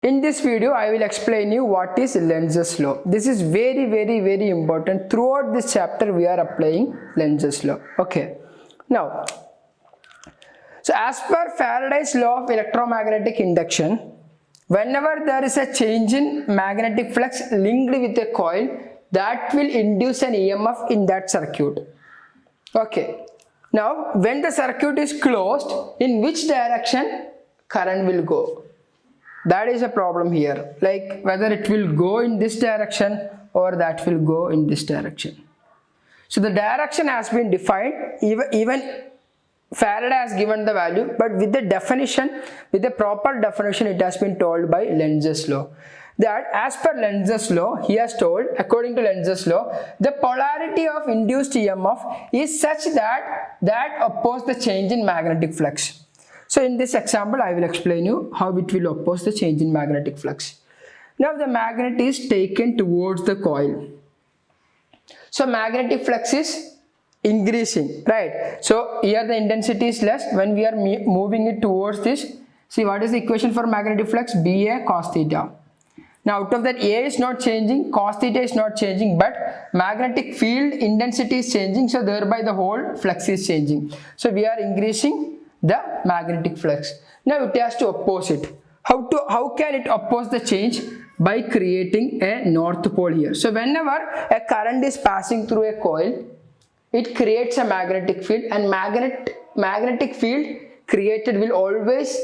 In this video, I will explain you what is Lenz's law. This is very important. Throughout this chapter, we are applying Lenz's law. Okay. Now, so as per Faraday's law of electromagnetic induction, whenever there is a change in magnetic flux linked with a coil, that will induce an EMF in that circuit. Okay. Now, when the circuit is closed, in which direction current will go? That is a problem here, like whether it will go in this direction or that will go in this direction. So the direction has been defined, even Faraday has given the value, but with the definition, with the proper definition, it has been told by Lenz's law. That as per Lenz's law, he has told, according to Lenz's law, the polarity of induced EMF is such that oppose the change in magnetic flux. So in this example, I will explain you how it will oppose the change in magnetic flux. Now the magnet is taken towards the coil. So magnetic flux is increasing, right? So here the intensity is less. When we are moving it towards this, see what is the equation for magnetic flux? BA cos theta. Now out of that, A is not changing, cos theta is not changing, but magnetic field intensity is changing, so thereby the whole flux is changing. So we are increasing the magnetic flux. Now it has to oppose it. How can it oppose the change? By creating a north pole here. So whenever a current is passing through a coil, it creates a magnetic field, and magnetic field created will always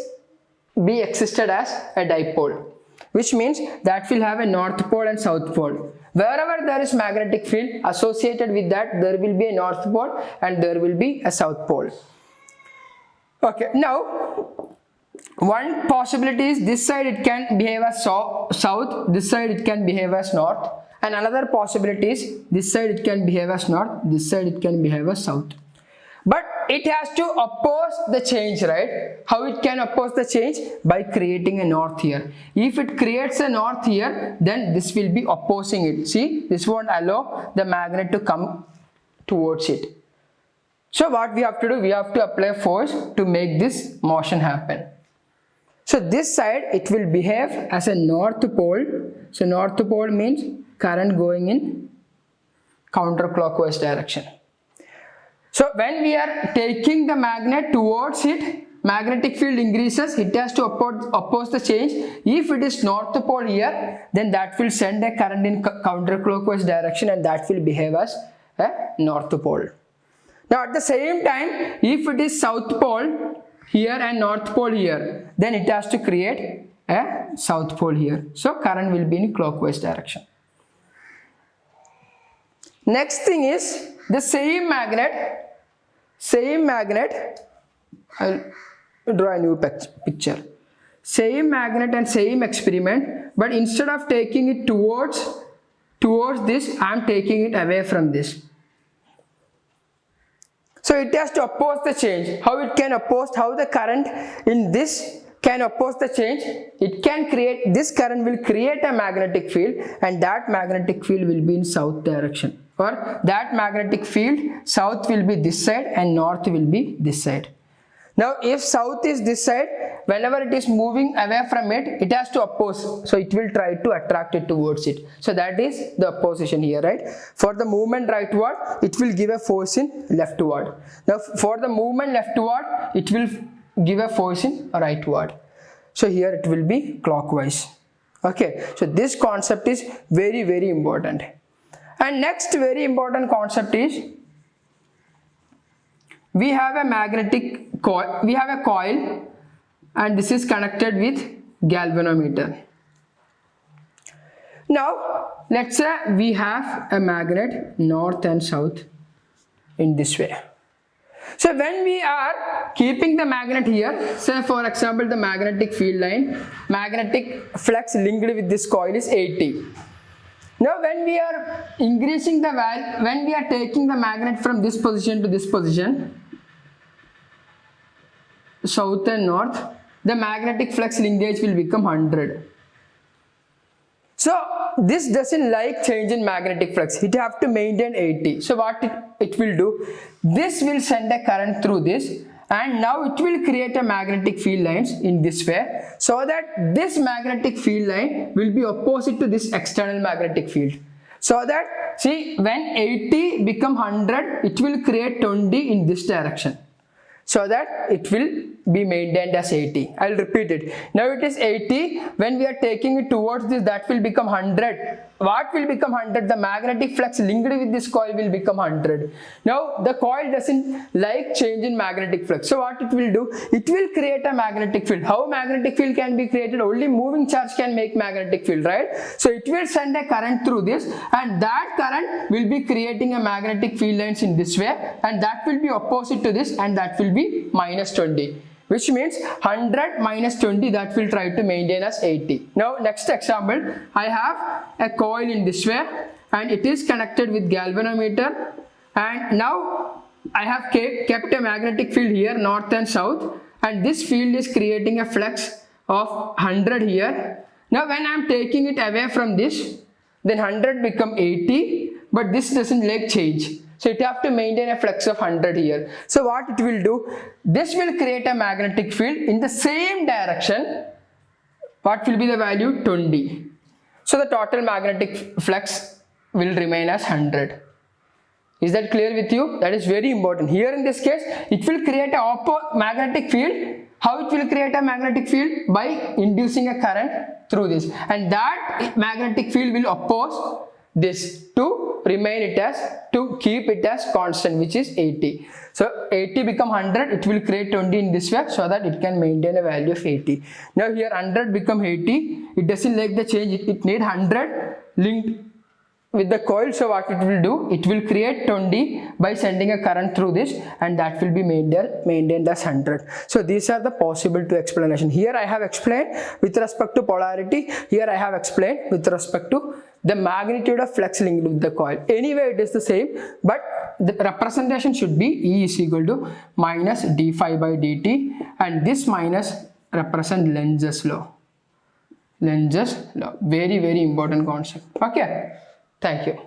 be existed as a dipole, which means that will have a north pole and south pole. Wherever there is magnetic field associated with that, there will be a north pole and there will be a south pole. Okay, now one possibility is this side it can behave as south, this side it can behave as north, and another possibility is this side it can behave as north, this side it can behave as south. But it has to oppose the change, right? How it can oppose the change? By creating a north here. If it creates a north here, then this will be opposing it. See, this won't allow the magnet to come towards it. So what we have to do, we have to apply force to make this motion happen. So this side, it will behave as a north pole. So north pole means current going in counterclockwise direction. So when we are taking the magnet towards it, magnetic field increases, it has to oppose the change. If it is north pole here, then that will send a current in counterclockwise direction, and that will behave as a north pole. Now at the same time, if it is south pole here and north pole here, then it has to create a south pole here. So current will be in clockwise direction. Next thing is the same magnet, I'll draw a new picture. Same magnet and same experiment, but instead of taking it towards this, I am taking it away from this. So it has to oppose the change. How it can oppose, how the current in this can oppose the change? It can create, this current will create a magnetic field, and that magnetic field will be in south direction. Or that magnetic field, south will be this side and north will be this side. Now if south is this side, whenever it is moving away from it, it has to oppose. So it will try to attract it towards it. So that is the opposition here, right? For the movement rightward, it will give a force in leftward. Now for the movement leftward, it will give a force in rightward. So here it will be clockwise. Okay, so this concept is very important. And next very important concept is, we have a magnetic coil, we have a coil, and this is connected with galvanometer. Now let's say we have a magnet north and south in this way. So when we are keeping the magnet here, say for example the magnetic field line, magnetic flux linked with this coil is 80. Now when we are increasing the value, when we are taking the magnet from this position to this position, south and north, the magnetic flux linkage will become 100. So this doesn't like change in magnetic flux, it have to maintain 80. So what it will do, this will send a current through this, and now it will create a magnetic field lines in this way, so that this magnetic field line will be opposite to this external magnetic field. So that, see, when 80 become 100, it will create 20 in this direction, so that it will be maintained as 80. I'll repeat it. Now it is 80. When we are taking it towards this, that will become 100. What will become 100? The magnetic flux linked with this coil will become 100. Now the coil doesn't like change in magnetic flux. So what it will do? It will create a magnetic field. How magnetic field can be created? Only moving charge can make magnetic field, right? So it will send a current through this, and that current will be creating a magnetic field lines in this way, and that will be opposite to this, and that will be minus 20. Which means 100 minus 20, that will try to maintain as 80. Now next example, I have a coil in this way, and it is connected with galvanometer, and now I have kept a magnetic field here, north and south, and this field is creating a flux of 100 here. Now when I am taking it away from this, then 100 become 80, but this doesn't like change. So it have to maintain a flux of 100 here. So what it will do? This will create a magnetic field in the same direction. What will be the value? 20. So the total magnetic flux will remain as 100. Is that clear with you? That is very important. Here in this case, it will create a magnetic field. How it will create a magnetic field? By inducing a current through this. And that magnetic field will oppose this to remain it as, to keep it as constant, which is 80. So 80 become 100, it will create 20 in this way, so that it can maintain a value of 80. Now here 100 become 80, it doesn't like the change, it need 100 linked with the coil. So what it will do? It will create 20 by sending a current through this, and that will be maintained as 100. So these are the possible two explanations. Here I have explained with respect to polarity, here I have explained with respect to the magnitude of flux linked with the coil. Anyway, it is the same, but the representation should be E is equal to minus d phi by dt, and this minus represent Lenz's law. Lenz's law, very important concept. Okay, thank you.